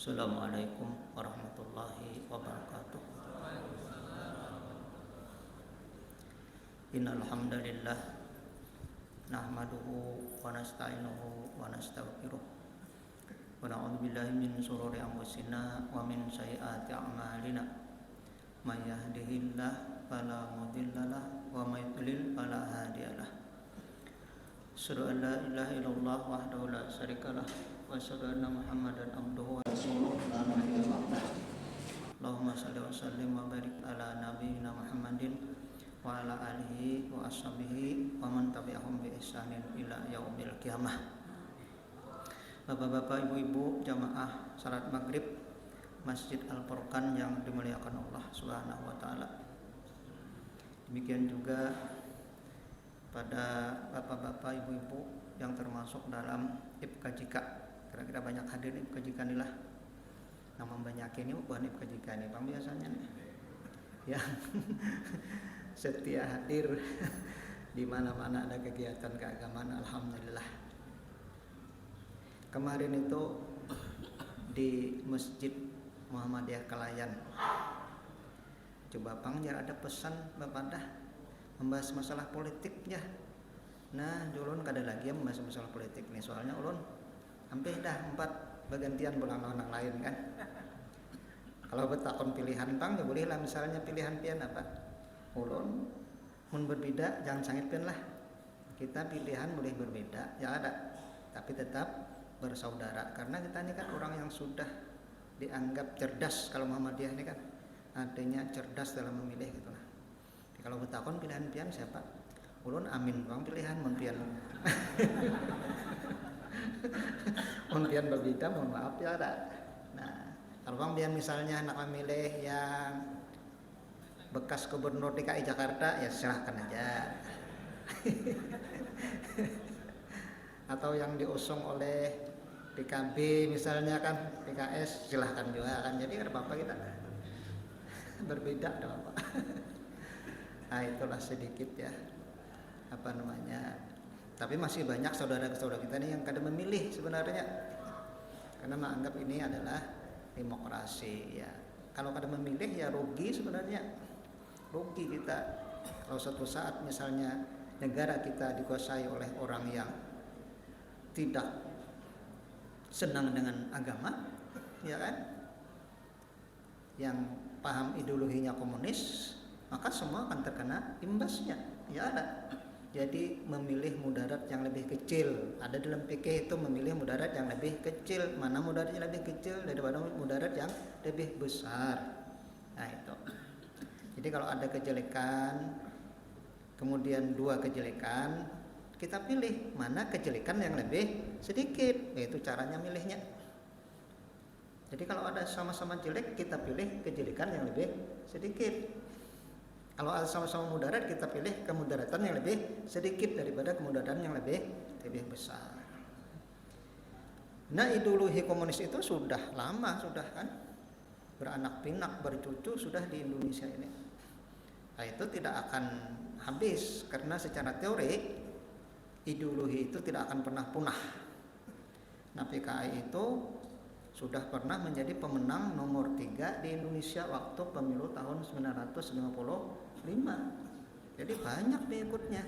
Assalamualaikum warahmatullahi wabarakatuh. Innal hamdalillah nahmaduhu wa nasta'inuhu wa nastaghfiruh wa na'udzu billahi min shururi anfusina wa min sayyiati a'malina. May yahdihillahu fala mudhillalah wa may yudlil fala hadiyalah. Asyhadu an la ilaha illallah wahdahu la syarikalah wa asyhadu anna Muhammadan abduhu wa rasuluh la nabiyya ba'dah. Allahumma shalli wa sallim wa barik ala nabiyyina Muhammadin wa ala alihi wa ashabihi wa man tabi'ahum bi ihsanin ila yaumil qiyamah. Bapak-bapak, ibu-ibu, jamaah salat maghrib Masjid Al-Furqan yang dimuliakan Allah Subhanahu wa taala. Demikian juga pada bapak-bapak, ibu-ibu yang termasuk dalam IPKJK. Kira-kira banyak hadir IPKJK inilah. Nama banyak ini bukan IPKJK ini, Bang, biasanya nih. Ya. Setia hadir di mana-mana ada kegiatan keagamaan, alhamdulillah. Kemarin itu di Masjid Muhammadiyah Kalayan. Coba Bang, ada pesan Bapak dah membahas masalah politik ya. Nah, ulun kada lagi yang membahas masalah politik nih, soalnya ulun hampir dah 4 bergantian pulang anak lain kan. Kalau betakon pilihan Bang, ya boleh lah, misalnya pilihan pian apa? Ulun mun berbeda jangan sangit pian lah. Kita pilihan boleh berbeda, ya ada, tapi tetap bersaudara, karena kita ini kan orang yang sudah dianggap cerdas. Kalau Muhammadiyah ini kan artinya cerdas dalam memilih gitu lah. Kalau betakon pilihan pian siapa? Ulun amin Bang pilihan mun pian. Mun pian berbeda mohon maaf ya ada. Nah, kalau Bang pian misalnya nak memilih yang bekas gubernur DKI Jakarta, ya silahkan aja. Atau yang diusung oleh PKB misalnya kan, PKS, silahkan juga kan. Jadi ada apa-apa kita berbeda, ada apa. Nah, itulah sedikit ya, apa namanya. Tapi masih banyak saudara-saudara kita nih yang kadang memilih sebenarnya, karena menganggap ini adalah demokrasi ya. Kalau kadang memilih ya rugi sebenarnya, rugi kita. Kalau suatu saat misalnya negara kita dikuasai oleh orang yang tidak senang dengan agama, ya kan, yang paham ideologinya komunis, maka semua akan terkena imbasnya, ya ada. Jadi memilih mudarat yang lebih kecil. Ada dalam fikih itu memilih mudarat yang lebih kecil. Mana mudarat yang lebih kecil daripada mudarat yang lebih besar. Nah itu. Jadi kalau ada kejelekan, kemudian 2 kejelekan, kita pilih mana kejelekan yang lebih sedikit. Yaitu caranya milihnya. Jadi kalau ada sama-sama jelek, kita pilih kejelekan yang lebih sedikit. Kalau sama-sama mudarat, kita pilih kemudaratan yang lebih sedikit daripada kemudaratan yang lebih besar. Nah, ideologi komunis itu sudah lama, sudah kan beranak pinak, bercucu sudah di Indonesia ini. Nah, itu tidak akan habis, karena secara teori ideologi itu tidak akan pernah punah. Nah, PKI itu sudah pernah menjadi pemenang nomor 3 di Indonesia waktu pemilu tahun 1955. Jadi banyak pengikutnya,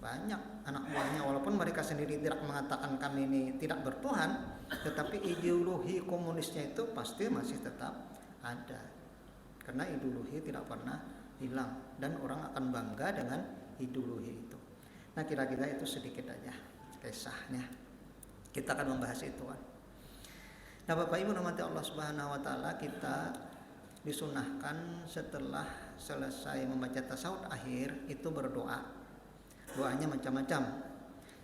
banyak anak buahnya. Walaupun mereka sendiri tidak mengatakan kami ini tidak bertuhan, tetapi ideologi komunisnya itu pasti masih tetap ada, karena ideologi tidak pernah hilang dan orang akan bangga dengan ideologi itu. Nah, kira-kira itu sedikit aja kisahnya. Kita akan membahas itu kan. Nah, Bapak Ibu rahmati Allah Subhanahu wa taala, kita disunahkan setelah selesai membaca tasawuf akhir itu berdoa. Doanya macam-macam.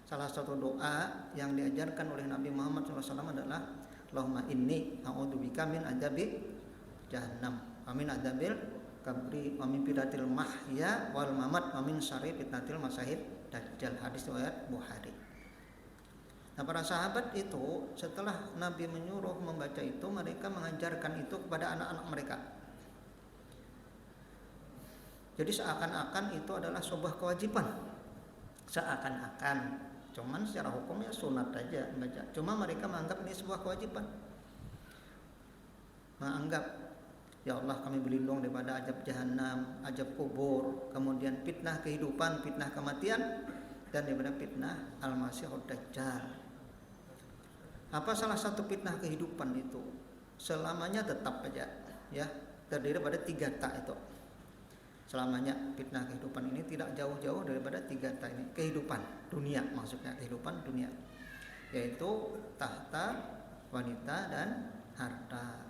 Salah satu doa yang diajarkan oleh Nabi Muhammad SAW adalah Allahumma inni a'udzubika min adzabi jahannam wa min adzabil qabri wa min fitnatil mahya wal mamat wa min syarri fitnatil masahid dajjal. Hadis riwayat Bukhari. Nah, para sahabat itu setelah Nabi menyuruh membaca itu, mereka mengajarkan itu kepada anak-anak mereka. Jadi seakan-akan itu adalah sebuah kewajiban. Seakan-akan, cuman secara hukumnya sunat aja baca. Cuma mereka menganggap ini sebuah kewajiban. menganggap, ya Allah kami berlindung daripada azab jahanam, azab kubur, kemudian fitnah kehidupan, fitnah kematian, dan daripada fitnah Al-Masihud Dajjal. Apa salah satu fitnah kehidupan itu? Selamanya tetap aja, ya, terdiri pada 3 ta itu. Selamanya fitnah kehidupan ini tidak jauh-jauh daripada 3 ta ini. Kehidupan dunia, maksudnya kehidupan dunia, yaitu tahta, wanita, dan harta.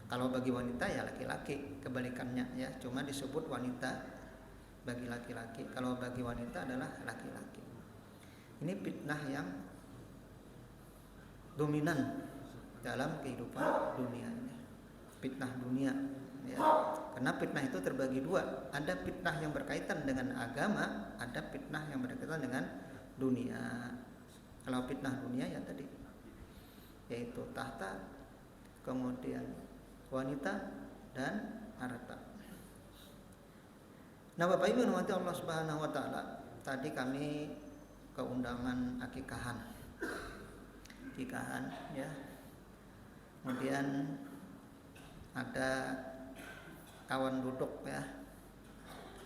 Kalau bagi wanita ya laki-laki, kebalikannya ya, cuma disebut wanita bagi laki-laki. Kalau bagi wanita adalah laki-laki. Ini fitnah yang dominan dalam kehidupan dunia ini. Fitnah dunia ya. Karena fitnah itu terbagi 2. Ada fitnah yang berkaitan dengan agama, ada fitnah yang berkaitan dengan dunia. Kalau fitnah dunia ya tadi, yaitu tahta, kemudian wanita, dan harta. Nah, Bapak Ibu rahmati Allah Subhanahu wa taala, tadi kami keundangan akikahan ya. Kemudian ada kawan duduk ya.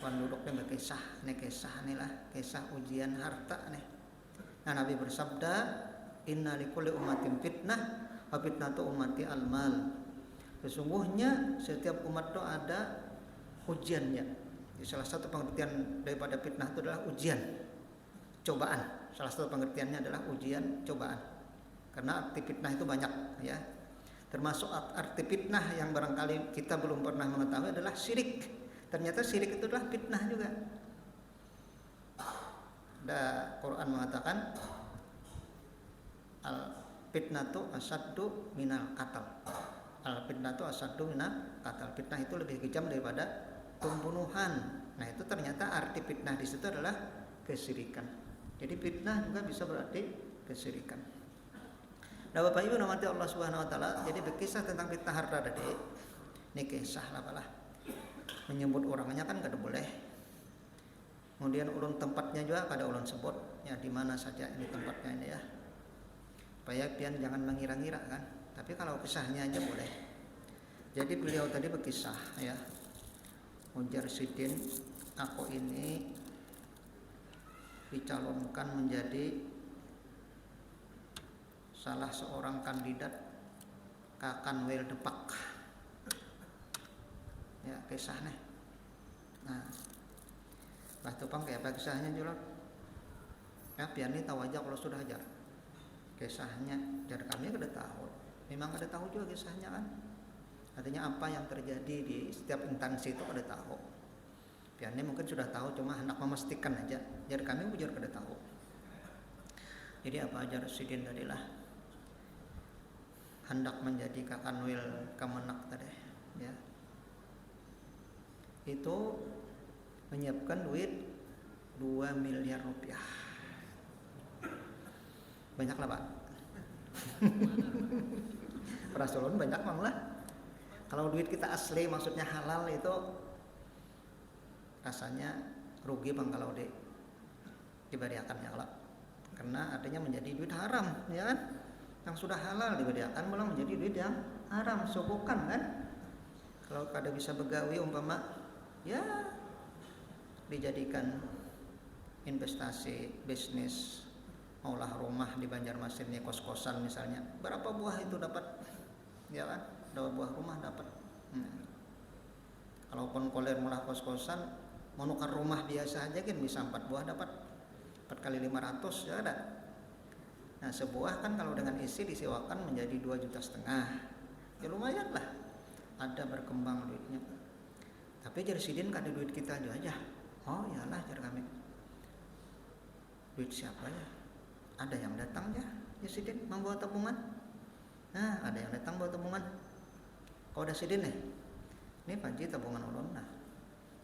Kawan duduknya berkisah, nih lah, kisah ujian harta nih. Nah, Nabi bersabda, "Inna likulli ummatin fitnah, wa fitnatu ummati al-mal." Sesungguhnya setiap umat itu ada ujiannya. Jadi salah satu pengertian daripada fitnah itu adalah ujian, cobaan. Salah satu pengertiannya adalah ujian, cobaan. Karena arti fitnah itu banyak ya. Termasuk arti fitnah yang barangkali kita belum pernah mengetahui adalah syirik. Ternyata syirik itu adalah fitnah juga. Ada Quran mengatakan al-fitnatu asaddu minal qatl. Al-fitnatu asaddu minal qatl. Fitnah itu lebih kejam daripada pembunuhan. Nah, itu ternyata arti fitnah di situ adalah kesyirikan. Jadi fitnah juga bisa berarti kesyirikan. Nah, Bapak Ibu rahmati Allah Subhanahu wa taala, jadi berkisah tentang fitnah harta tadi. Ini kisah apalah. Menyebut orangnya kan kada boleh. Kemudian ulun tempatnya juga kada ulun sebut, ya di mana saja ini tempatnya ini ya. Supaya pian jangan mengira-ngira kan. Tapi kalau kisahnya aja boleh. Jadi beliau tadi berkisah ya. Ujar Sidin, aku ini dicalonkan menjadi salah seorang kandidat Kakanwil Depak. Ya, kisahnya. Nah, Bah Tupang kayak apa kisahnya juga? Ya, biar nih tahu aja kalau sudah ajar. Kisahnya, jadi kami ada tahu. Memang ada tahu juga kisahnya kan. Artinya apa yang terjadi di setiap instansi itu ada tahu. Biar nih mungkin sudah tahu, cuma hendak memastikan aja. Jadi kami bujur ada tahu. Jadi apa ajar Sidin tadilah hendak menjadi Kakanwil Kemenak tadi ya. Itu menyiapkan duit 2 miliar rupiah. Banyak lah Pak. Rasulun banyak bang lah. Kalau duit kita asli maksudnya halal itu rasanya rugi bang kalau diberiakan ya kalau. Karena artinya menjadi duit haram ya kan. Yang sudah halal diberiakan malah menjadi duit yang haram, sogokan kan. Kalau kada bisa begawi umpama ya dijadikan investasi, bisnis, maulah rumah di Banjarmasin nih, kos-kosan misalnya, berapa buah itu dapat ya kan, 2 buah rumah dapat. Kalaupun koler maulah kos-kosan, mau nukar rumah biasa aja kan bisa 4 buah dapat 4 kali 500 ya ada. Nah, sebuah kan kalau dengan isi disewakan menjadi 2,5 juta. Ya lumayan lah, ada berkembang duitnya. Tapi jar Sidin kada duit kita aja. Oh iyalah jar kami. Duit siapa ya? Ada yang datang ya Sidin membawa tabungan. Nah, ada yang datang bawa tabungan. Kau ada Sidin nih? Ini panji tabungan ulun. Nah,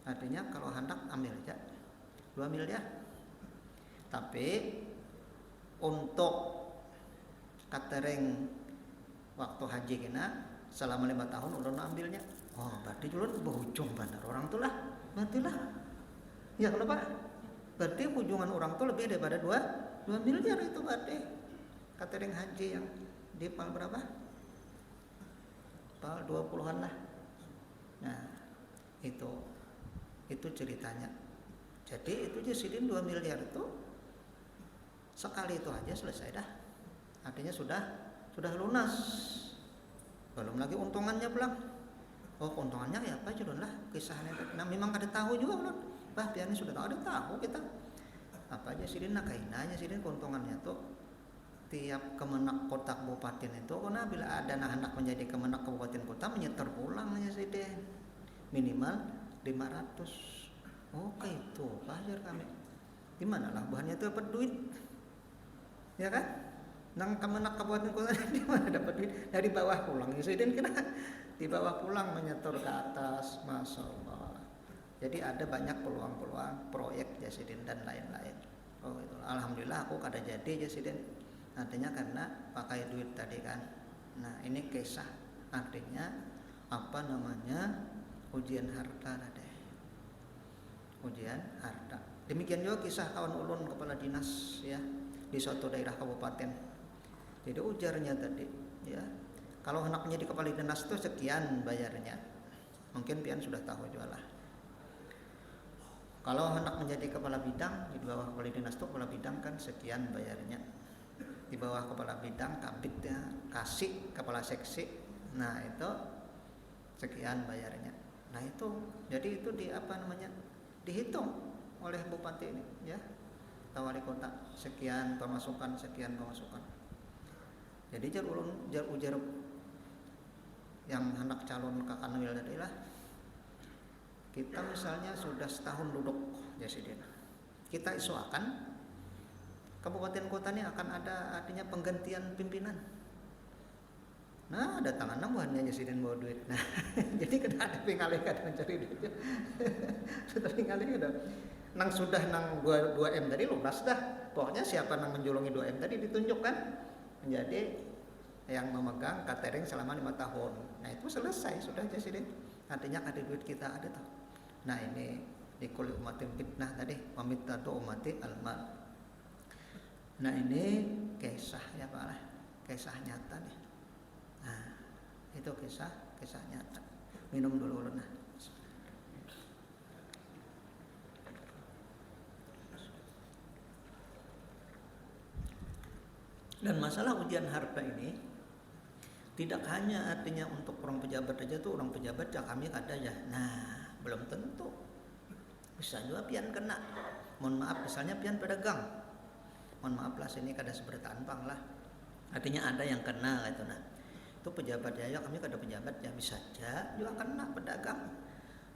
artinya kalau hendak ambil aja 2 miliar. Tapi untuk catering waktu haji kena selama 5 tahun ulun ambilnya. Oh, berarti ulun berhujung bandar orang tuh lah. Berarti lah. Ya kalau Pak, berarti hujungan orang tuh lebih daripada 2 miliar itu berarti. Catering haji yang di berapa? berapa 20-an lah. Nah, itu ceritanya. Jadi itu Jasidin 2 miliar itu sekali itu aja selesai dah. Artinya sudah lunas. Belum lagi untungannya pulang. Oh, keuntungannya ya apa judul lah kisahnya. Nah, memang ada tahu juga belum. Bah, biarnya sudah tahu, ada tahu kita. Apa aja Sidin nak kainanya Sidin keuntungannya tuh tiap kemenak kota kabupaten itu karena bila ada anak menjadi kemenak kabupaten kota menyetor pulang aja Sidin minimal 500. Oke itu belajar kami. Gimana lah bahannya itu dapat duit, ya kan? Nang kemenak kabupaten kota di mana dapat duit dari bawah pulang ya Sidin kena di bawah pulang menyetor ke atas, masya Allah. Jadi ada banyak peluang-peluang proyek Jasidin dan lain-lain. Oh itu. Alhamdulillah aku kada jadi Jasidin. Artinya karena pakai duit tadi kan. Nah ini kisah artinya apa namanya ujian harta tadi. Ujian harta. Demikian juga kisah kawan ulun kepala dinas ya di suatu daerah kabupaten. Jadi ujarnya tadi ya kalau anaknya di kepala dinas itu sekian bayarnya. Mungkin pian sudah tahu juga lah. Kalau hendak menjadi kepala bidang di bawah kepala dinas itu kepala bidang kan sekian bayarnya. Di bawah kepala bidang kabit ya kasih kepala seksi. Nah itu sekian bayarnya. Nah itu jadi itu di apa namanya dihitung oleh bupati ini ya atau wali kota sekian pemasukan sekian pemasukan. Jadi ujar yang anak calon Kakanwil tadi lah. Kita misalnya sudah setahun duduk Jasidin. Kita isuakan kabupaten kota ini akan ada artinya penggantian pimpinan. Nah, ada tangan buahnya Jasidin bawa duit. Nah, jadi kada ada pingalih kada mencari duit. Sudah pingalih kada. Nang sudah nang 2M tadi lunas dah. Pokoknya siapa nang menjulungi 2M tadi ditunjukkan menjadi yang memegang catering selama 5 tahun. Nah, itu selesai sudah Jasidin. Artinya ada duit kita ada tuh. Nah ini dikul umatin fitnah tadi wamitatu umati almal. Nah ini kisah ya Pak lah, kisah nyata nih. Nah itu kisah nyata. Minum dulu nah. Dan masalah ujian harta ini tidak hanya artinya untuk orang pejabat aja tuh, orang pejabat ya kami ada ya. Nah belum tentu. Bisa juga pian kena. Mohon maaf misalnya pian pedagang. Mohon maaf lah sini kada seberataan pang lah. Artinya ada yang kena gitu nah. Itu pejabat ya kami kada pejabat ya bisa aja juga kena pedagang.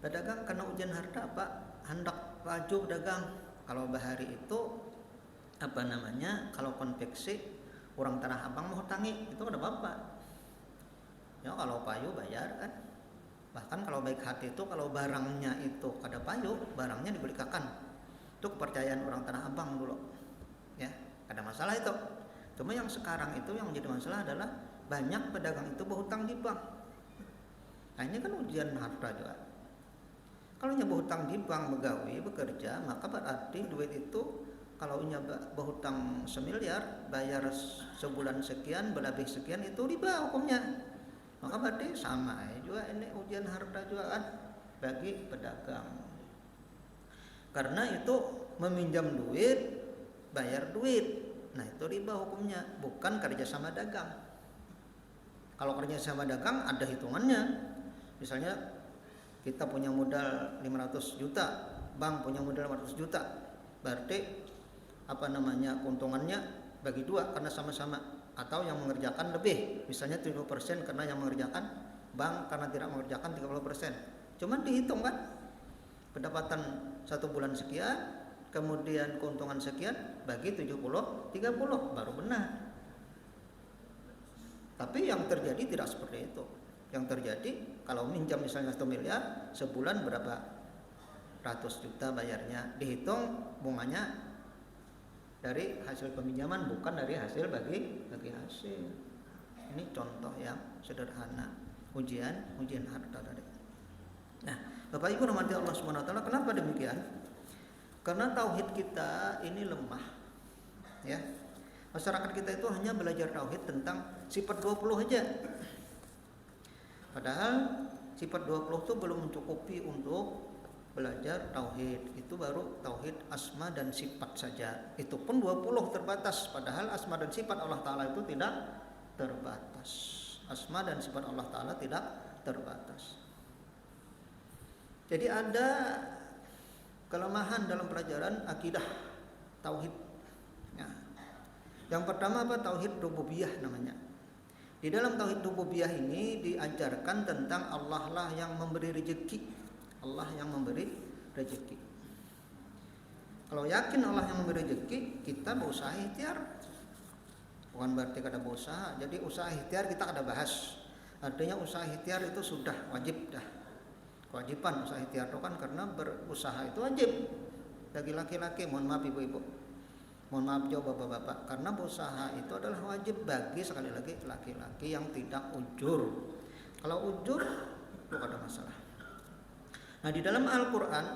Pedagang kena ujian harta apa? Hendak laju pedagang. Kalau bahari itu apa namanya? Kalau konveksi orang Tanah Abang mau hutangi itu kada apa-apa. Ya kalau payu bayar kan. Bahkan kalau baik hati itu kalau barangnya itu kada payu, barangnya dibelikan. Itu kepercayaan orang Tanah Abang dulu. Ya, ada masalah itu. Cuma yang sekarang itu yang menjadi masalah adalah banyak pedagang itu berhutang di bank. Nah ini kan ujian harta juga. Kalau nya berhutang di bank begawi bekerja, maka berarti duit itu kalau nya berhutang 1 miliar, bayar sebulan sekian, berlebih sekian itu riba hukumnya. Maka berarti sama juga ini ujian harta juga kan bagi pedagang. Karena itu meminjam duit, bayar duit. Nah itu riba hukumnya, bukan kerjasama dagang. Kalau kerjasama dagang ada hitungannya. Misalnya kita punya modal 500 juta, bank punya modal 500 juta. Berarti apa namanya keuntungannya bagi dua karena sama-sama. Atau yang mengerjakan lebih, misalnya 70% karena yang mengerjakan, bank karena tidak mengerjakan 30%. Cuman dihitung kan, pendapatan 1 bulan sekian, kemudian keuntungan sekian, bagi 70-30, baru benar. Tapi yang terjadi tidak seperti itu. Yang terjadi, kalau minjam misalnya 1 miliar, sebulan berapa ratus juta bayarnya, dihitung bunganya dari hasil peminjaman bukan dari hasil bagi hasil. Ini contoh yang sederhana ujian harta tadi. Nah, Bapak Ibu rahmati Allah Subhanahu wa taala, kenapa demikian? Karena tauhid kita ini lemah. Ya. Masyarakat kita itu hanya belajar tauhid tentang sifat 20 aja. Padahal sifat 20 itu belum mencukupi untuk belajar tauhid. Itu baru tauhid asma dan sifat saja. Itu pun 20 terbatas. Padahal asma dan sifat Allah Ta'ala itu tidak terbatas. Asma dan sifat Allah Ta'ala tidak terbatas. Jadi ada kelemahan dalam pelajaran akidah tauhid. Nah, yang pertama apa? Tauhid rububiyah namanya. Di dalam tauhid rububiyah ini diajarkan tentang Allah lah yang memberi rezeki. Allah yang memberi rezeki. Kalau yakin Allah yang memberi rezeki, kita berusaha ikhtiar. Bukan berarti kada berusaha. Jadi usaha ikhtiar kita kada bahas. Artinya usaha ikhtiar itu sudah wajib dah. Kewajiban usaha ikhtiar itu kan karena berusaha itu wajib bagi laki-laki. Mohon maaf ibu-ibu. Mohon maaf juga bapak-bapak, karena berusaha itu adalah wajib bagi sekali lagi laki-laki yang tidak ujur. Kalau ujur itu ada masalah. Nah, di dalam Al-Qur'an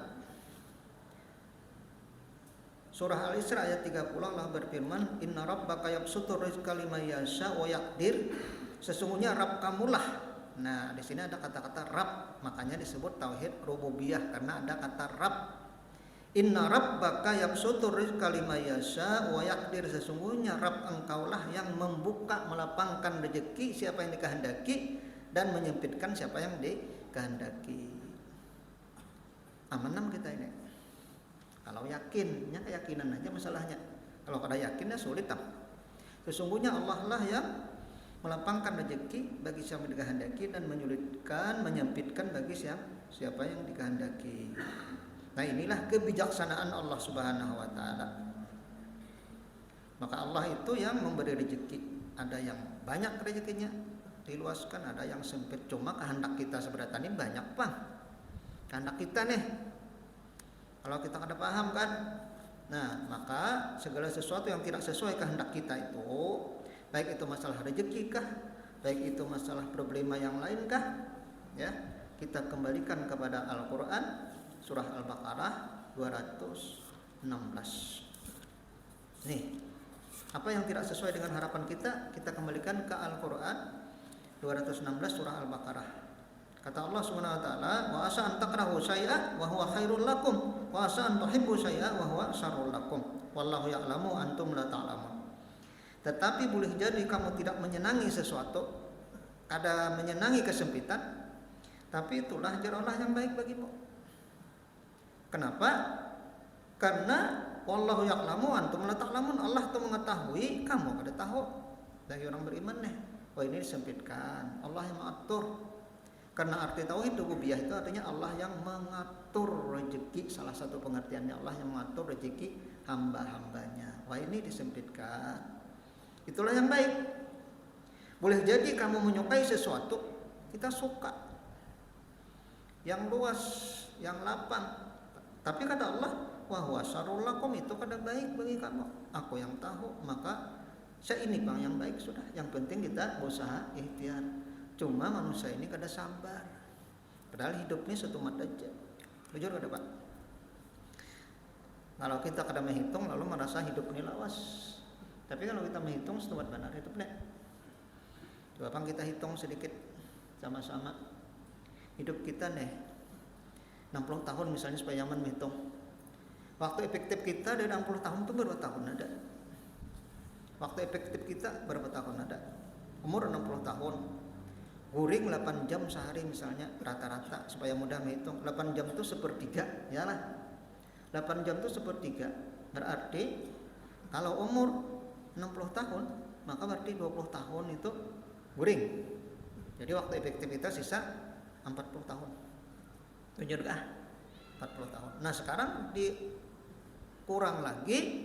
surah Al-Isra ayat 30 Allah berfirman, "Inna rabbaka yabsutur rizqa liman yasha wa yaqdir." Sesungguhnya Rabb kamulah. Nah, di sini ada kata-kata Rabb, makanya disebut tauhid rububiyah karena ada kata Rabb. Inna rabbaka yabsutur rizqa liman yasha wa yaqdir. Sesungguhnya Rabb engkaulah yang membuka, melapangkan rezeki siapa yang dikehendaki dan menyempitkan siapa yang dikehendaki. Amanam kita ini. Kalau yakinnya keyakinan aja masalahnya. Kalau kada yakinnya sulit tak. Sesungguhnya Allah lah yang melapangkan rezeki bagi siapa yang dikehendaki dan menyulitkan, menyempitkan bagi siapa yang dikehendaki. Nah, inilah kebijaksanaan Allah Subhanahu wa taala. Maka Allah itu yang memberi rezeki. Ada yang banyak rezekinya diluaskan, ada yang sempit. Cuma kehendak kita sebenarnya ini banyak, Bang. Kehendak kita nih. Kalau kita kada paham kan. Nah, maka segala sesuatu yang tidak sesuai kehendak kita itu, baik itu masalah rezeki kah, baik itu masalah problema yang lain kah, ya, kita kembalikan kepada Al-Qur'an. Surah Al-Baqarah 216. Nih, apa yang tidak sesuai dengan harapan kita, kita kembalikan ke Al-Qur'an 216 surah Al-Baqarah. Kata Allah Subhanahu wa taala, "Wa asa an takrahu syai'an wa huwa khairul lakum, wa asa an tuhibbu syai'an wa huwa syarrul lakum. Wallahu ya'lamu antum la ta'lamun." Tetapi boleh jadi kamu tidak menyenangi sesuatu, ada menyenangi kesempitan, tapi itulah jalanlah yang baik bagimu. Kenapa? Karena wallahu ya'lamu antum la ta'lamun. Allah itu mengetahui, kamu kada tahu. Bagi orang beriman nih, oh ini disempitkan, Allah yang mengatur. Karena arti tauhid rububiyah itu artinya Allah yang mengatur rezeki. Salah satu pengertiannya Allah yang mengatur rezeki hamba-hambanya. Wah, ini disempitkan. Itulah yang baik. Boleh jadi kamu menyukai sesuatu, kita suka yang luas, yang lapang. Tapi kata Allah, wa huwa syarrul lakum, itu kada baik bagi kamu. Aku yang tahu, maka saya ini Bang yang baik sudah. Yang penting kita berusaha ikhtiar. Cuma manusia ini kada sabar. Padahal hidup ini satu mata aja. Jujur kada Pak? Kalau kita kada menghitung lalu merasa hidup ini lawas. Tapi kalau kita menghitung satu mata benar hidup nih. Coba Bang kita hitung sedikit sama-sama. Hidup kita nih 60 tahun misalnya supaya nyaman menghitung. Waktu efektif kita dari 60 tahun itu berapa tahun ada? Waktu efektif kita berapa tahun ada? Umur 60 tahun. Guring 8 jam sehari misalnya rata-rata supaya mudah menghitung. 8 jam itu sepertiga, ya lah. 8 jam itu sepertiga. Berarti kalau umur 60 tahun, maka berarti 20 tahun itu guring. Jadi waktu efektif kita sisa 40 tahun. Jujur kah? 40 tahun. Nah, sekarang dikurang lagi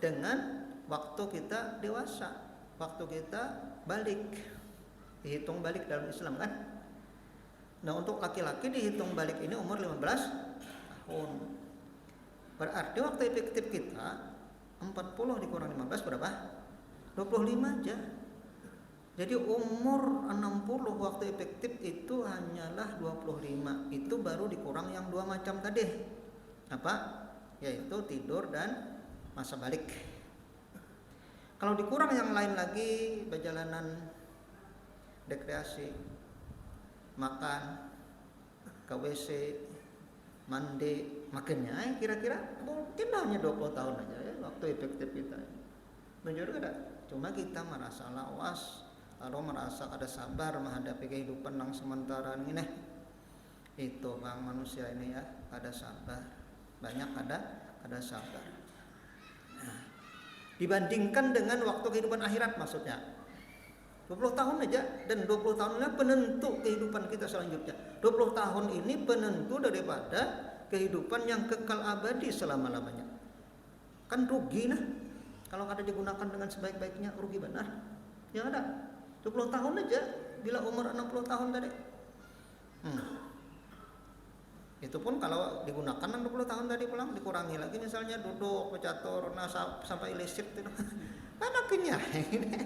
dengan waktu kita dewasa, waktu kita balik. Dihitung balik dalam Islam kan. Nah, untuk laki-laki dihitung balik ini umur 15 tahun. Berarti waktu efektif kita 40 dikurang 15 berapa? 25 aja. Jadi umur 60 waktu efektif itu hanyalah 25. Itu baru dikurang yang 2 macam tadi. Apa? Yaitu tidur dan masa balik. Kalau dikurang yang lain lagi, perjalanan rekreasi, makan, ke WC, mandi, makannya kira-kira mungkin hanya 20 tahun aja ya waktu efektif kita. Menjadi ada. Cuma kita merasa lawas, lalu merasa ada sabar menghadapi kehidupan yang sementara ini. Itu bang manusia ini ya, ada sabar. Banyak ada sabar. Nah, dibandingkan dengan waktu kehidupan akhirat maksudnya. 20 tahun aja dan 20 tahunnya penentu kehidupan kita selanjutnya. 20 tahun ini penentu daripada kehidupan yang kekal abadi selama-lamanya. Kan rugi nah. Kalau kada digunakan dengan sebaik-baiknya rugi benar. Ya ada. 20 tahun aja bila umur 60 tahun tadi. Itu pun kalau digunakan 60 tahun tadi pulang dikurangi lagi misalnya duduk, catur, sampai illicit itu. Anaknya ini.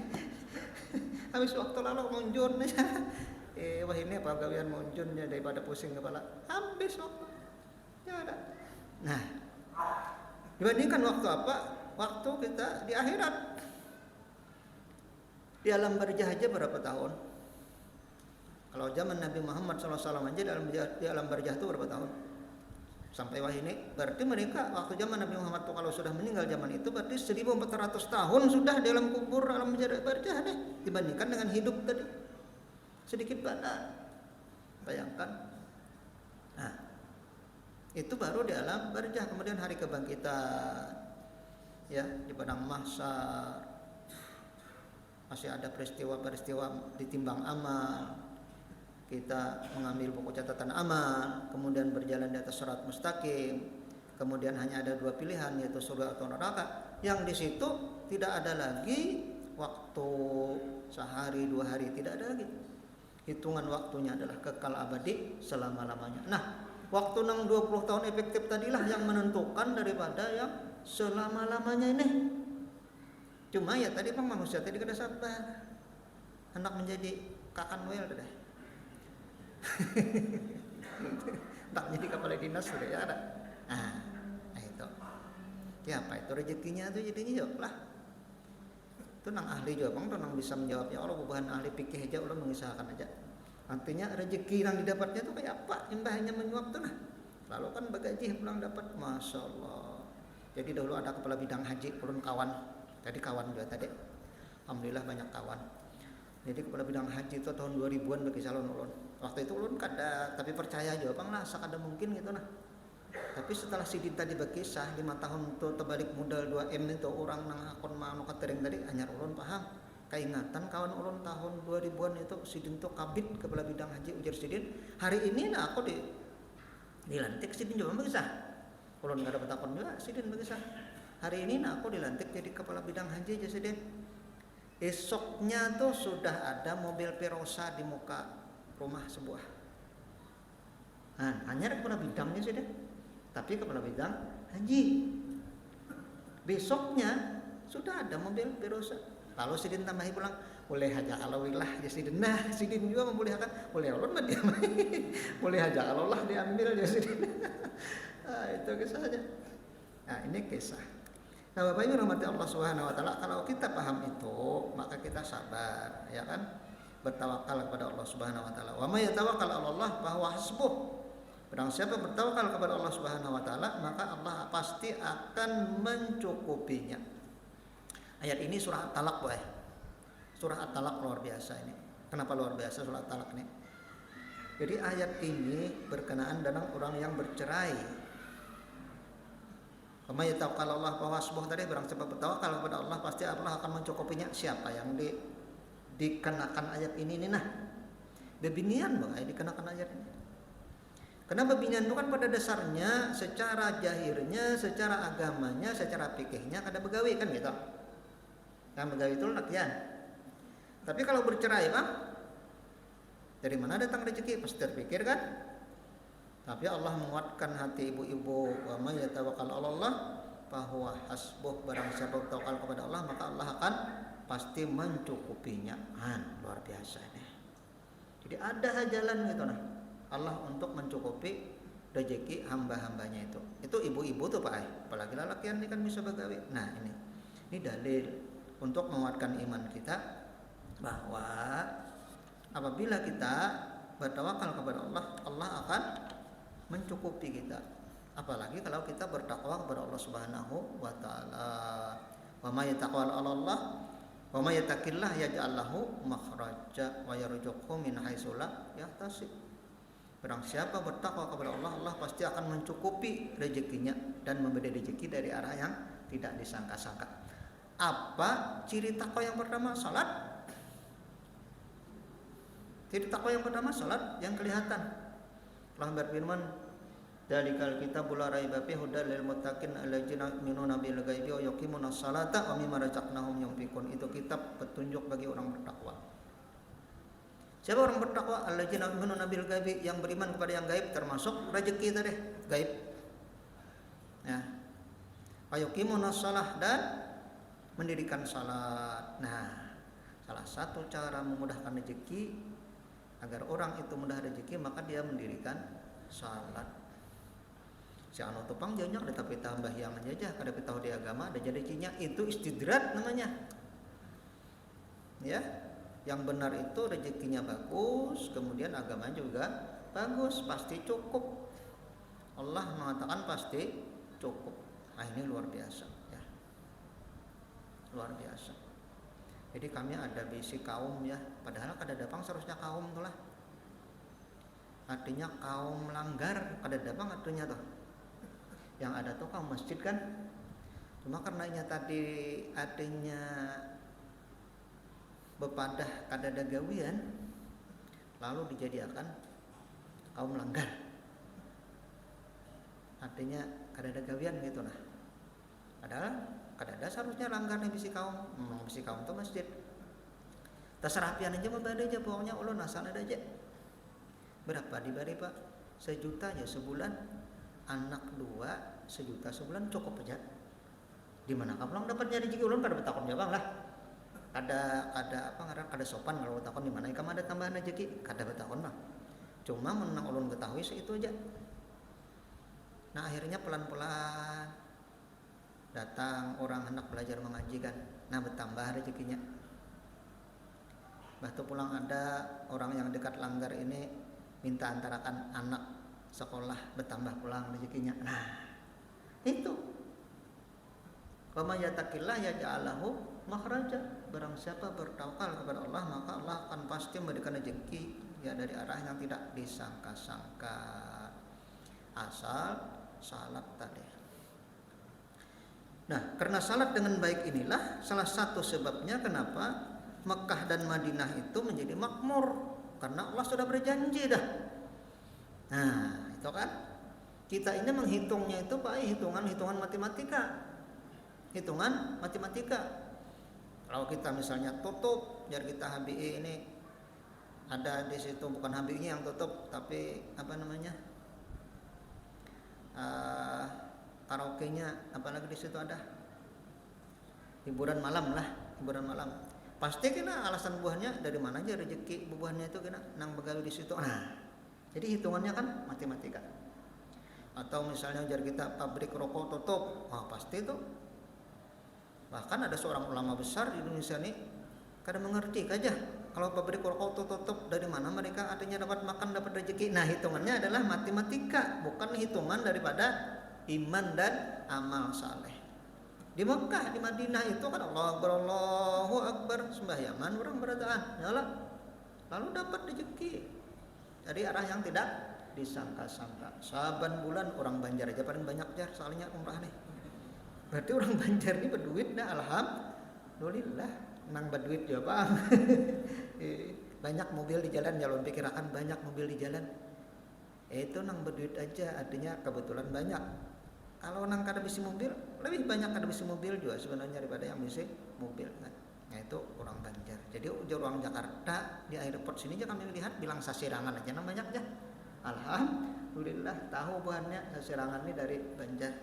Habis waktu lalu munjun wah ini apa gawian munjunnya daripada pusing kepala. Habis waktu. Ya ada. Nah, dibandingkan waktu apa? Waktu kita di akhirat. Di alam barzah aja berapa tahun? Kalau zaman Nabi Muhammad SAW aja di alam barzah itu berapa tahun? Sampai wahyu ini berarti mereka waktu zaman Nabi Muhammad itu kalau sudah meninggal zaman itu berarti 1400 tahun sudah di alam kubur alam barzah deh dibandingkan dengan hidup tadi. Sedikit banget. Bayangkan. Nah, itu baru di alam barzah, kemudian hari kebangkitan. Ya, di padang mahsyar. Masih ada peristiwa-peristiwa ditimbang amal. Kita mengambil buku catatan amal, kemudian berjalan di atas sirat mustaqim, kemudian hanya ada dua pilihan yaitu surga atau neraka. Yang di situ tidak ada lagi waktu sehari dua hari, tidak ada lagi. Hitungan waktunya adalah kekal abadi selama-lamanya. Nah, waktu 20 tahun efektif tadilah yang menentukan daripada yang selama-lamanya ini. Cuma ya tadi bang manusia tadi kada sabar, hendak menjadi kakan wel deh. Tak jadi kepala dinas sudah ya ada. Nah itu. Ya apa itu rezekinya tuh jadinya jawab lah. Itu nang ahli juga bang, tuh nang bisa menjawab ya Allah bukan ahli fikih aja Allah mengisahkan aja. Artinya rezeki yang didapatnya tuh kayak apa? Imbahnya menyuap tuh nah. Lalu kan bagaji pulang dapat, masya Allah. Jadi dahulu ada kepala bidang haji ulun kawan. Tadi kawan juga tadi. Alhamdulillah banyak kawan. Jadi kepala bidang haji itu tahun 2000-an bagi calon ulun. Waktu itu ulun kada, tapi percaya juga bang lah, sakada mungkin gitu nah. Tapi setelah sidin tadi berkisah 5 tahun itu terbalik modal 2M itu orang nang akun manu katering tadi hanya ulun paham. Keingatan kawan ulun tahun 2000-an itu sidin tuh kabit kepala bidang haji ujar sidin. Hari ini nah aku dilantik sidin juga berkisah. Ulun enggak dapat akun juga sidin berkisah. Hari ini nah aku dilantik jadi kepala bidang haji aja sidin. Esoknya tuh sudah ada mobil Perosa di muka rumah sebuah. Nah, hanya kepala bidangnya sih deh. Tapi kepala bidang haji. Besoknya sudah ada mobil Perosa. Lalu sidin tambahi pulang, boleh haja alawilah ya sidin. Nah, sidin juga membolehkan, boleh Allah dia boleh haja Allah diambil ya sidin. Nah, itu kisahnya. Nah, ini kisah. Nah, Bapak Ibu rahmati Allah Subhanahu wa taala, kalau kita paham itu, maka kita sabar, ya kan? Bertawakal kepada Allah Subhanahu wa taala. Wa may yatawakkal 'ala Allah fa huwa hasbuh. Barang siapa bertawakal kepada Allah Subhanahu wa taala, maka Allah pasti akan mencukupinya. Ayat ini surah At-Talaq, boy. Surah At-Talaq luar biasa ini. Kenapa luar biasa surah At-Talaq ini? Jadi ayat ini berkenaan dengan orang yang bercerai. Wa may yatawakkal 'ala Allah fa huwa hasbuh, tadi barang siapa bertawakal kepada Allah pasti Allah akan mencukupinya. Siapa yang dikenakan ayat ini nih nah? Bebinian boy dikenakan ayat ini. Karena bebinian itu kan pada dasarnya secara jahirnya, secara agamanya, secara fikihnya kada begawi kan gitu. Yang begawi itu lakian. Tapi kalau bercerai bang, dari mana datang rezeki? Pasti terpikir kan? Tapi Allah menguatkan hati ibu-ibu, wa may yatawakkal 'ala Allah fa huwa hasbuh. Barang siapa bertawakal kepada Allah maka Allah akan pasti mencukupinya. Luar biasa ini. Jadi ada jalan gitu nah. Allah untuk mencukupi rezeki hamba-hambanya itu. Itu ibu-ibu tuh Pak. Apalagi lelakian ini kan bisa begawi. Nah, ini dalil untuk menguatkan iman kita bahwa apabila kita bertawakal kepada Allah, Allah akan mencukupi kita. Apalagi kalau kita bertakwa kepada Allah Subhanahu wa taala. Wa may yatawakkal 'ala Allah wa may yattaqillah yaj'al lahu makhraja wa yarzuqhu min haitsu la yahtasib. Barang siapa bertakwa kepada Allah, Allah pasti akan mencukupi rezekinya dan memberi rezeki dari arah yang tidak disangka-sangka. Apa ciri takwa yang pertama? Salat. Ciri takwa yang pertama salat yang kelihatan. Allah berfirman, "Dzalikal kitabul la raiba fihi hudal lil muttaqin alladzina yu'minuna bil ghaibi wa yuqimuna sholata wa mimma razaqnahum yunfiqun." Itu kitab petunjuk bagi orang bertakwa. Siapa orang bertakwa? Alladzina yu'minuna bil ghaibi, yang beriman kepada yang gaib, termasuk rezeki tadi, gaib. Ya. Wa yuqimuna shalah, dan mendirikan salat. Nah, salah satu cara memudahkan rezeki agar orang itu mudah rezeki, maka dia mendirikan salat. Si anu tupang jauhnya ada tapi tambah yang aja, kada tahu di agama ada rezekinya, itu istidrat namanya. Ya, yang benar itu rezekinya bagus, kemudian agama juga bagus, pasti cukup. Allah mengatakan pasti cukup. Nah, ini luar biasa ya. Luar biasa. Jadi kami ada bisi kaum ya, padahal kada dapang seharusnya kaum tuh lah. Artinya kaum melanggar, kada dapang artinya tuh. Yang ada tuh kaum masjid kan. Cuma karenanya tadi artinya bepadah kada ada gawian, lalu dijadikan kaum melanggar. Artinya kada ada gawian gitu lah. Padahal kada ada seharusnya langgar nih bisi kaum. Bisi kaum tuh masjid. Terserah pian aja membada aja pokoknya ulun asal ada aja. Berapa dibari Pak? 1 juta aja sebulan. Anak 2 1 juta sebulan cukup aja. Di mana kamu dapatnya rezeki ulun kada betakon jawab lah. Kada sopan kalau betakon di mana kamu ada tambahan rezeki, kada betakon mah. Cuma menang ulun ketahui itu aja. Nah, akhirnya pelan-pelan datang orang hendak belajar mengaji kan. Nah, bertambah rezekinya. Bahtu pulang ada orang yang dekat langgar ini minta antarakan anak sekolah, bertambah pulang rezekinya. Nah, itu. Wa may yattaqillah yaj'al lahu makhraja. Barang siapa bertawakal kepada Allah, maka Allah akan pasti memberikan rezeki ya dari arah yang tidak disangka-sangka. Asal salat tadi. Nah, karena salat dengan baik inilah salah satu sebabnya kenapa Mekah dan Madinah itu menjadi makmur, karena Allah sudah berjanji dah. Nah, itu kan kita ini menghitungnya itu Pak, hitungan matematika. Hitungan matematika. Kalau kita misalnya tutup, biar kita HBI ini ada di situ, bukan HBI yang tutup, tapi apa namanya? Karaoke-nya, apalagi di situ ada hiburan malam lah, hiburan malam. Pasti kena alasan buahnya dari mana aja rezeki buahnya itu kena nang begawi di situ. Nah, jadi hitungannya kan matematika. Atau misalnya jar kita pabrik rokok tutup, pasti itu. Bahkan ada seorang ulama besar di Indonesia nih, kada mengerti aja kalau pabrik rokok tutup dari mana mereka artinya dapat makan, dapat rezeki. Nah, hitungannya adalah matematika, bukan hitungan daripada iman dan amal saleh. Di Mekah, di Madinah itu kan Allahu Akbar, sembahyangan orang berataan, nyala. Lalu dapat rezeki dari arah yang tidak disangka-sangka. Saban bulan orang Banjar aja paling banyak jar soalnya umrah nih. Berarti orang Banjar ini berduit dah, alhamdulillah. Nang berduit ya Bang. Banyak mobil di jalan, jalur pikirakan banyak mobil di jalan. Itu nang berduit aja, artinya kebetulan banyak. Kalau nang kada bisi mobil, lebih banyak kada bisi mobil juga sebenarnya daripada yang bisi mobil kan. Nah, itu orang Banjar. Jadi orang Jakarta di airport sini aja kami lihat bilang Sasirangan aja nang banyak aja. Alhamdulillah tahu bahannya Sasirangan ini dari Banjar.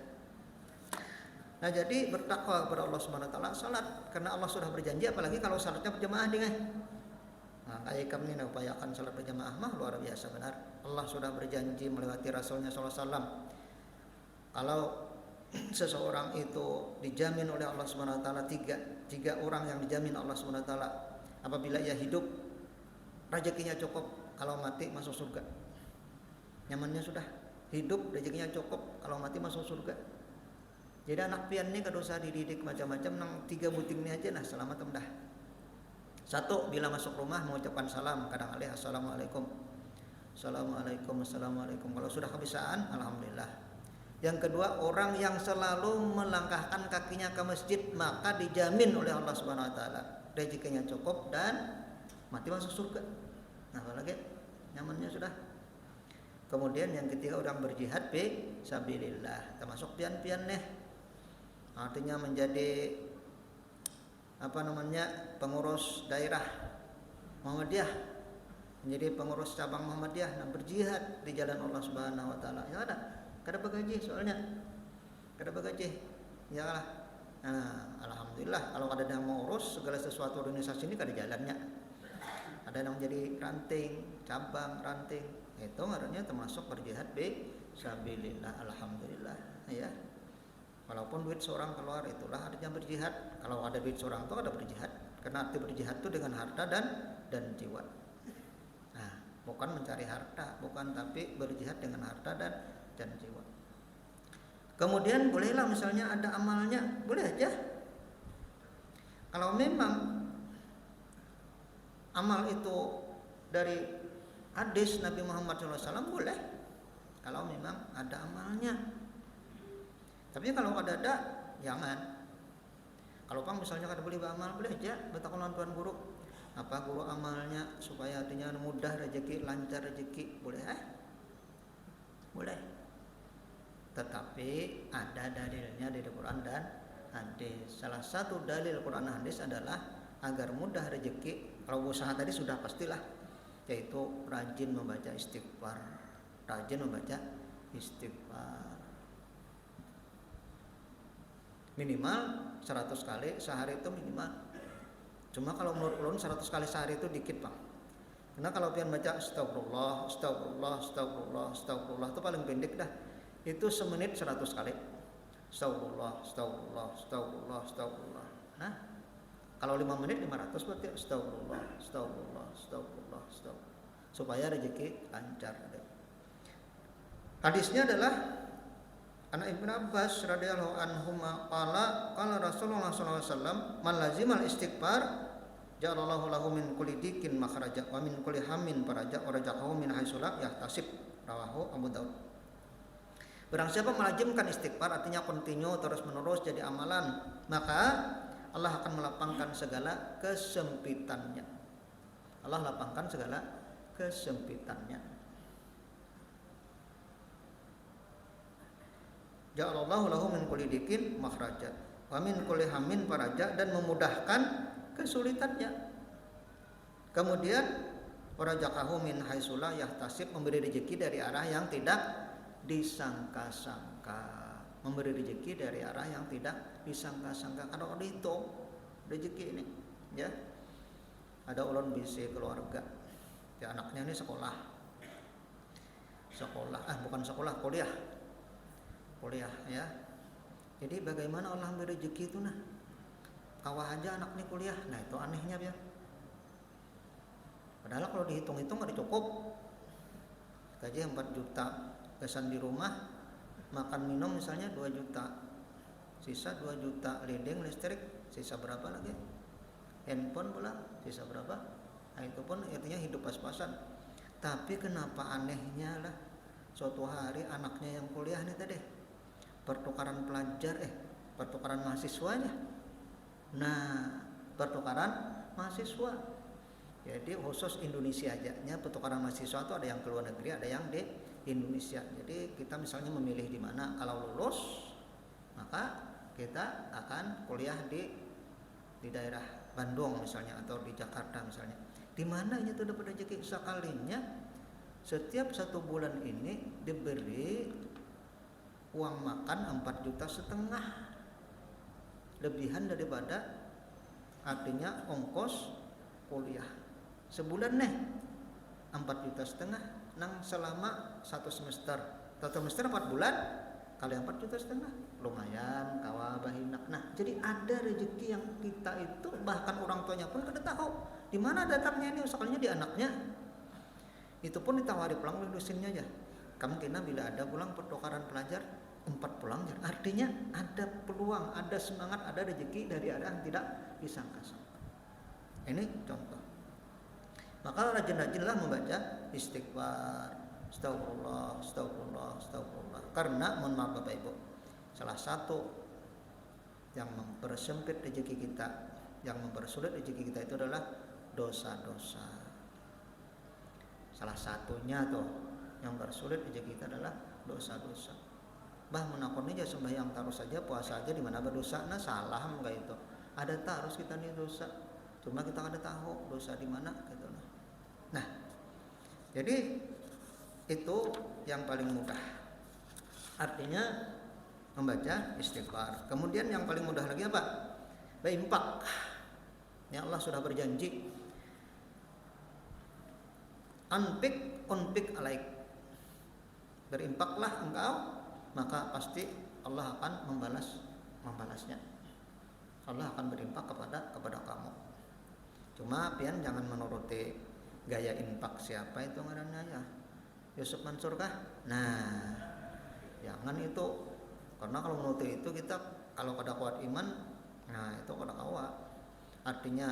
Nah, jadi bertakwa kepada Allah Subhanahu wa taala, salat karena Allah sudah berjanji, apalagi kalau salatnya berjamaah dengan. Nah, kayak kami ini upayakan salat berjamaah mah luar biasa benar. Allah sudah berjanji melewati Rasulnya sallallahu alaihi wasallam. Kalau seseorang itu dijamin oleh Allah Subhanahu wa taala, tiga orang yang dijamin Allah Subhanahu wa taala, apabila ia hidup rezekinya cukup, kalau mati masuk surga. Nyamannya sudah, hidup rezekinya cukup, kalau mati masuk surga. Jadi anak pian ini kada usah dididik macam-macam, nang 3 buting ini aja nah selamat dah. 1, bila masuk rumah mengucapkan salam, kadang alih assalamualaikum. Assalamualaikum, assalamualaikum. Kalau sudah kebiasaan, alhamdulillah. Yang kedua, orang yang selalu melangkahkan kakinya ke masjid, maka dijamin oleh Allah Subhanahu wa taala rezekinya cukup dan mati masuk surga. Nah, apalagi nyamannya sudah. Kemudian yang ketiga, orang berjihad fi sabilillah, termasuk pian-pian nih. Artinya menjadi pengurus daerah Muhammadiyah, menjadi pengurus cabang Muhammadiyah dan berjihad di jalan Allah Subhanahu wa taala. Ya kada bagaji soalnya. Kada bagaji. Ya lah. Nah, alhamdulillah kalau ada yang mau urus segala sesuatu organisasi ini kada jalannya. Ada yang jadi ranting, cabang, ranting. Itu artinya termasuk berjihad bi sabilillah. Alhamdulillah, ya. Walaupun duit seorang keluar, itulah artinya berjihad. Kalau ada duit seorang itu ada berjihad. Karena arti berjihad itu dengan harta dan jiwa. Nah, bukan mencari harta, bukan, tapi berjihad dengan harta dan jiwa. Kemudian bolehlah misalnya ada amalnya, boleh aja. Kalau memang amal itu dari hadis Nabi Muhammad SAW boleh. Kalau memang ada amalnya. Tapi kalau ada jangan. Kalau pang misalnya kada boleh beramal, boleh aja bertakon tuan guru. Apa guru amalnya supaya artinya mudah rezeki, lancar rezeki, boleh boleh. Tetapi ada dalilnya dari Quran dan hadis. Salah satu dalil Quran dan hadis adalah agar mudah rezeki. Kalau usaha tadi sudah pastilah, yaitu rajin membaca istighfar. Rajin membaca istighfar. Minimal 100 kali sehari itu minimal. Cuma kalau menurut ulun 100 kali sehari itu dikit, Bang. Karena kalau pian baca astagfirullah, astagfirullah, astagfirullah, astagfirullah itu paling pendek dah. Itu semenit 100 kali. Astagfirullah, astagfirullah, astagfirullah, astagfirullah. Nah, kalau 5 menit 500 berarti astagfirullah, astagfirullah, astagfirullah, astagfirullah. Supaya rezeki lancar. Hadisnya adalah Anak Ibnu Abbas radhiyallahu anhuma qala Rasulullah sallallahu alaihi wasallam man lazimal istighfar ja'alallahu lahu min kulli dikin makhraja wa min kulli hammin faraja wa rajaqahu min haitsu la yahtasib, rawahu Abu Daud. Barang siapa melazimkan istighfar, artinya continue terus-menerus jadi amalan, maka Allah akan melapangkan segala kesempitannya. Allah lapangkan segala kesempitannya. Ja'alallahu lahu min kulli dikin makhraja wa min kulli hammin faraja, dan memudahkan kesulitannya. Kemudian warajaqahu min haitsu la yahtasib, memberi rezeki dari arah yang tidak disangka-sangka. Memberi rezeki dari arah yang tidak disangka-sangka. Kalau itu rezeki ini, ya. Ada ulun bisi keluarga. Ya, anaknya ini sekolah, bukan sekolah, kuliah ya. Jadi bagaimana Allah memberi rezeki itu nah? Kawah aja anak ini kuliah. Nah, itu anehnya ya. Padahal kalau dihitung-hitung ada cukup. Gaji 4 juta, kesan di rumah, makan minum misalnya 2 juta. Sisa 2 juta, listrik, sisa berapa lagi? Handphone pula, sisa berapa? Nah, itu pun artinya hidup pas-pasan. Tapi kenapa anehnya lah, suatu hari anaknya yang kuliah nih tadi, pertukaran mahasiswanya. Nah, pertukaran mahasiswa. Jadi khusus Indonesia aja, pertukaran mahasiswa itu ada yang ke luar negeri, ada yang di Indonesia. Jadi kita misalnya memilih di mana, kalau lulus maka kita akan kuliah di daerah Bandung misalnya, atau di Jakarta misalnya. Di mana ini tuh dapat rezeki sekalinya setiap 1 bulan ini diberi uang makan 4,5 juta, lebihan daripada artinya ongkos kuliah sebulan nih 4,5 juta nang selama 1 semester. 1 semester 4 bulan kali 4,5 juta, lumayan kawa bahinak. Nah, jadi ada rezeki yang kita itu bahkan orang tuanya pun kada tahu di mana datangnya ini, soalnya di anaknya. Itu pun ditawari pulang oleh dosennya aja. Kemungkinan bila ada pulang pertukaran pelajar 4 pulang, artinya ada peluang, ada semangat, ada rezeki dari arah yang tidak disangka-sangka. Ini contoh. Maka rajin-rajinlah membaca istighfar, astagfirullah, astagfirullah, astagfirullah. Karena mohon maaf Bapak Ibu, salah satu yang mempersempit rezeki kita, yang mempersulit rezeki kita itu adalah dosa-dosa. Salah satunya tuh yang bersulit rezeki kita adalah dosa-dosa. Bah menakon aja sembahyang taruh saja, puasa aja di mana berdosa, nah salah enggak itu. Ada harus kita nih dosa. Cuma kita kada tahu dosa di mana gitu. Nah, jadi itu yang paling mudah. Artinya membaca istighfar. Kemudian yang paling mudah lagi apa? Berinfak. Ya Allah sudah berjanji. Unpik alaik. Berinfaklah engkau, maka pasti Allah akan membalasnya. Allah akan berinfak kepada kamu. Cuma pian jangan menuruti gaya infak siapa itu ngarannya ya. Yusuf Mansur kah? Nah, jangan itu. Karena kalau menuruti itu kita kalau kada kuat iman, nah itu kada kuat. Artinya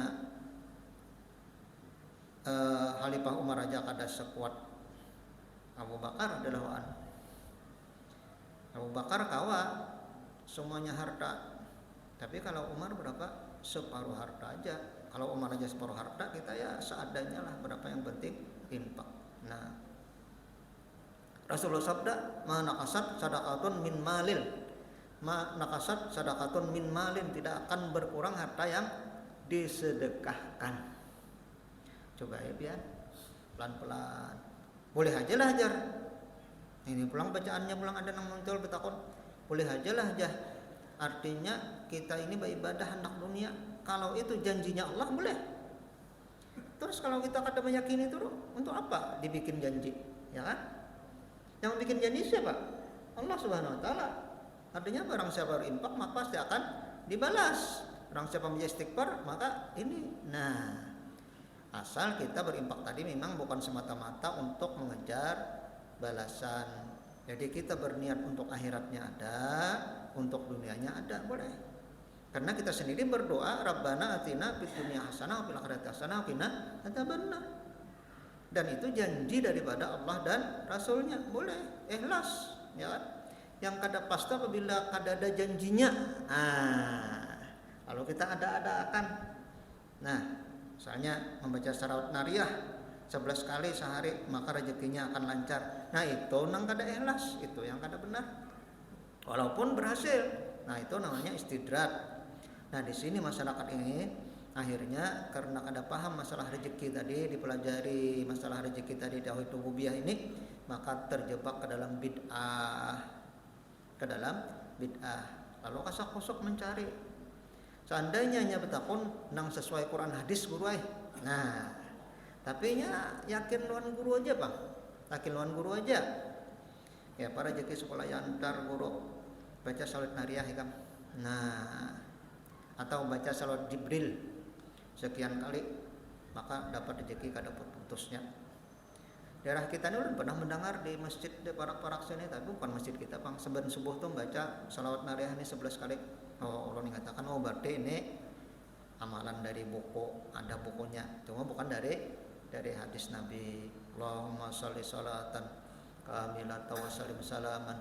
Khalifah Umar aja kada sekuat Abu Bakar adalah waan. Abu Bakar kawa semuanya harta. Tapi kalau Umar berapa? Separuh harta aja. Kalau Umar aja separuh harta, kita ya seadanya lah, berapa yang penting infak. Nah, Rasulullah sabda, "Ma nakasat sadaqatun min malil." Ma nakasat sadaqatun min malin, tidak akan berkurang harta yang disedekahkan. Coba ya pian, pelan-pelan. Boleh aja lah ajar. Ini pulang bacaannya pulang ada yang muncul betakon. Boleh aja lah aja. Artinya kita ini beribadah hendak dunia. Kalau itu janjinya Allah boleh. Terus kalau kita kada meyakini itu untuk apa dibikin janji? Ya kan? Yang bikin janji siapa? Allah Subhanahu wa taala. Artinya barang siapa berinfak maka pasti akan dibalas. Barang siapa istighfar maka ini. Nah, asal kita berinfak tadi memang bukan semata-mata untuk mengejar balasan. Jadi kita berniat untuk akhiratnya ada, untuk dunianya ada, boleh. Karena kita sendiri berdoa, Rabbana atina fid dunya hasanah wa fil akhirati hasanah wa qina adzabannar. Dan itu janji daripada Allah dan Rasulnya, boleh, ikhlas, ya kan? Yang kada pasti apabila kada ada janjinya. Kalau kita ada-adakan. Nah, misalnya membaca salawat nariyah 11 kali sehari, maka rezekinya akan lancar. Nah, itu nang kada ikhlas, itu yang kada benar. Walaupun berhasil. Nah, itu namanya istidrat. Nah, di sini masyarakat ini akhirnya karena kada paham masalah rezeki tadi, dipelajari masalah rezeki tadi tauhid rububiyah ini, maka terjebak ke dalam bid'ah. Lalu kasak-kusuk mencari. Seandainya nya betakun nang sesuai Quran hadis guru ai. Nah, tapi nya yakin luan guru aja, Bang. Yakin luan guru aja. Ya, para rezeki sekolah yantar guru baca salat nariyah ya kan. Nah, atau baca salawat Jibril sekian kali maka dapat rezeki kada putusnya. Daerah kita ini udah pernah mendengar di masjid di parak-parak sini, tapi bukan masjid kita, Bang. Seben subuh tuh baca salawat nariyah ini 11 kali. Oh, Allah mengatakan berarti ini amalan dari buku, ada bukunya. Cuma bukan dari hadis Nabi. Allahumma sholli sholatan kamilatan wa sallim salaman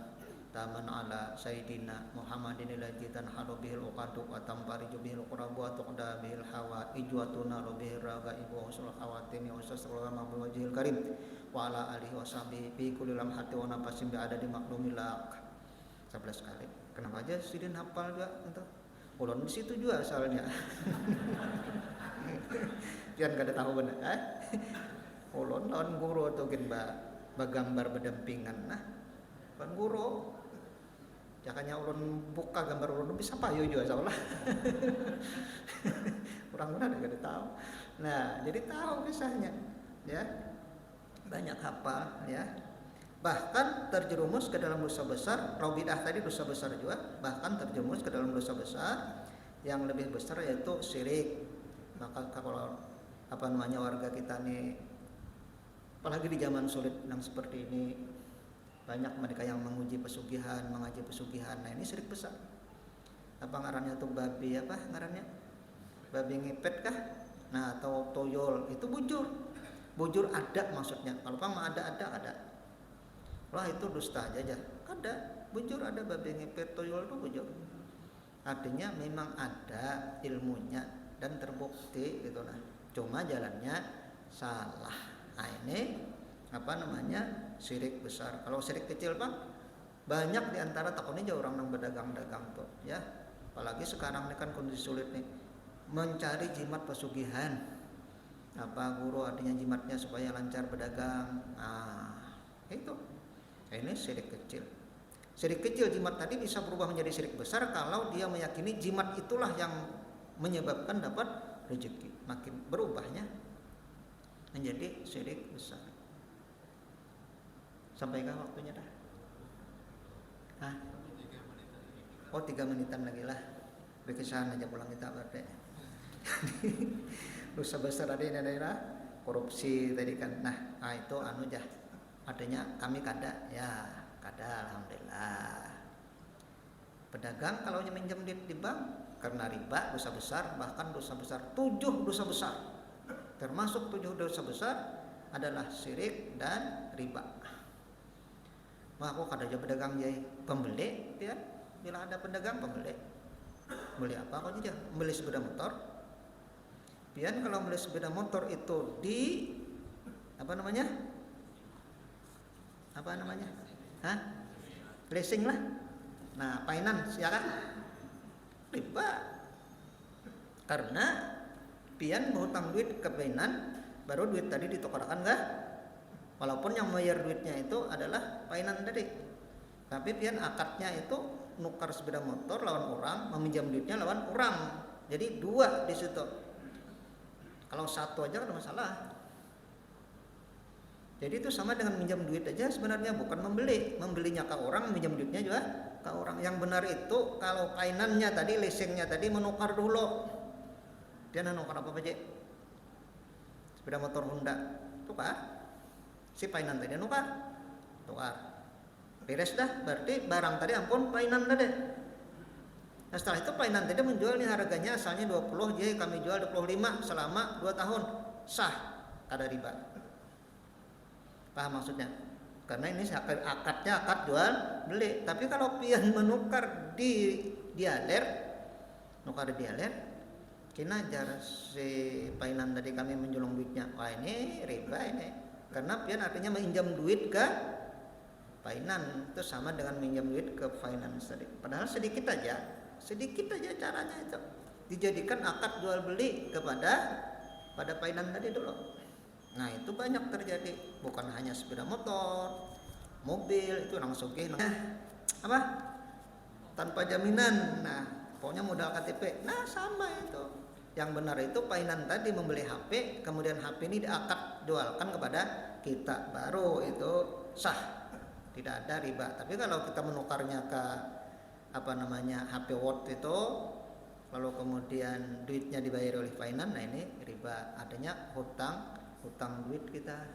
taman ala sayyidina Muhammadin alladzi tanhalu bihil uqadu wa tamfariju bihil qurabu wa tuqda bihil hawa ijwatuna bihil ragaibu wa usul khawatim wa sallallahu alaihi wajhil karim wa ala alihi wa sahbihi fi kulli lamhati wa nafasin bi adadi maklumilak 11 kali. Kenapa aja sidin hafal juga untuk ulun di situ juga asalnya. Jangan kada tahu benar. Ulun lawan guru tuh gen bagambar berdampingan. Nah, pan guru jakanya ulun buka gambar ulun bisa payo juga salah. Kurang benar kada tahu. Nah, jadi tahu kisahnya ya. Banyak hafal ya. Bahkan terjerumus ke dalam dosa besar. Raubidah tadi dosa besar juga, bahkan terjerumus ke dalam dosa besar yang lebih besar yaitu syirik. Maka kalau warga kita nih Apalagi di zaman sulit yang seperti ini, banyak mereka yang menguji pesugihan, mengaji pesugihan. Nah ini syirik besar. Apa ngarannya tuh babi apa ngarannya? Babi ngepet kah? Nah atau toyol itu bujur. Bujur ada maksudnya. Kalau mah ada. Wah itu dusta aja. Ada bujur, ada babi ngepet, toyol itu bujur. Artinya memang ada ilmunya dan terbukti gitu nah. Cuma jalannya salah. Nah ini apa namanya? Syirik besar. Kalau syirik kecil Pak, banyak diantara takutnya aja orang yang berdagang-dagang tuh ya. Apalagi sekarang ini kan kondisi sulit nih, mencari jimat pesugihan. Apa guru artinya jimatnya supaya lancar berdagang. Nah itu ini syirik kecil. Syirik kecil jimat tadi bisa berubah menjadi syirik besar kalau dia meyakini jimat itulah yang menyebabkan dapat rezeki. Makin berubahnya menjadi syirik besar. Sampaikan waktunya dah. Hah? Oh 3 menitan lagi lah. Berkesan aja pulang kita berarti. Dosa besar ada di daerah korupsi tadi kan. Nah itu anu jah. Artinya kami kada ya, kada alhamdulillah. Pedagang kalau minjem di bank karena riba dosa besar, bahkan dosa besar 7 dosa besar. Termasuk 7 dosa besar adalah syirik dan riba. Wah aku kada aja pedagang jadi pembeli ya. Bila ada pedagang pembeli. Beli apa kok aja? Beli sepeda motor. Pian kalau beli sepeda motor itu di apa namanya? Hah? Leasing lah. Nah, finance ya kan? Riba. Karena pian menghutang duit ke finance, baru duit tadi ditukarkan enggak? Walaupun yang bayar duitnya itu adalah finance tadi. Tapi pian akadnya itu nukar sepeda motor lawan orang, meminjam duitnya lawan orang. Jadi 2 di situ. Kalau 1 aja ada masalah. Jadi itu sama dengan minjam duit aja sebenarnya, bukan membeli. Membelinya ke orang, minjam duitnya juga ke orang. Yang benar itu kalau finance-nya tadi, leasingnya tadi menukar dulu. Dia nukar apa aja? Sepeda motor Honda, tukar. Si finance tadi nukar, tukar. Beres dah, berarti barang tadi ampun finance tadi. Nah setelah itu finance tadi menjual nih harganya asalnya 20, jadi kami jual 25 selama 2 tahun. Sah, kada riba. Paham maksudnya? Karena ini akadnya akad jual beli. Tapi kalau pian menukar di dialer, nukar di dialer, kena jar si painan tadi kami menjulung duitnya. Wah ini riba ini. Karena pian artinya meminjam duit ke painan, itu sama dengan minjam duit ke finance tadi. Padahal sedikit aja caranya itu. Dijadikan akad jual beli pada painan tadi dulu. Nah itu banyak terjadi, bukan hanya sepeda motor, mobil itu langsung apa tanpa jaminan. Nah pokoknya modal KTP. Nah sama itu. Yang benar itu painan tadi membeli HP, kemudian HP ini diakad jualkan kepada kita, baru itu sah, tidak ada riba. Tapi kalau kita menukarnya ke HP Word itu, lalu kemudian duitnya dibayar oleh finance, nah ini riba, adanya hutang duit kita.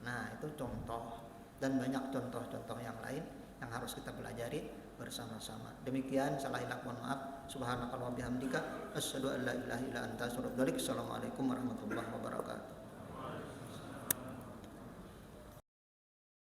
Nah itu contoh, dan banyak contoh-contoh yang lain yang harus kita pelajari bersama-sama. Demikian, salah hilaf mohon maaf. Subhanakallah bihamdika asyhadu an la ilaha illa anta astaghfiruka wa atubu ilaik. Assalamualaikum warahmatullahi wabarakatuh.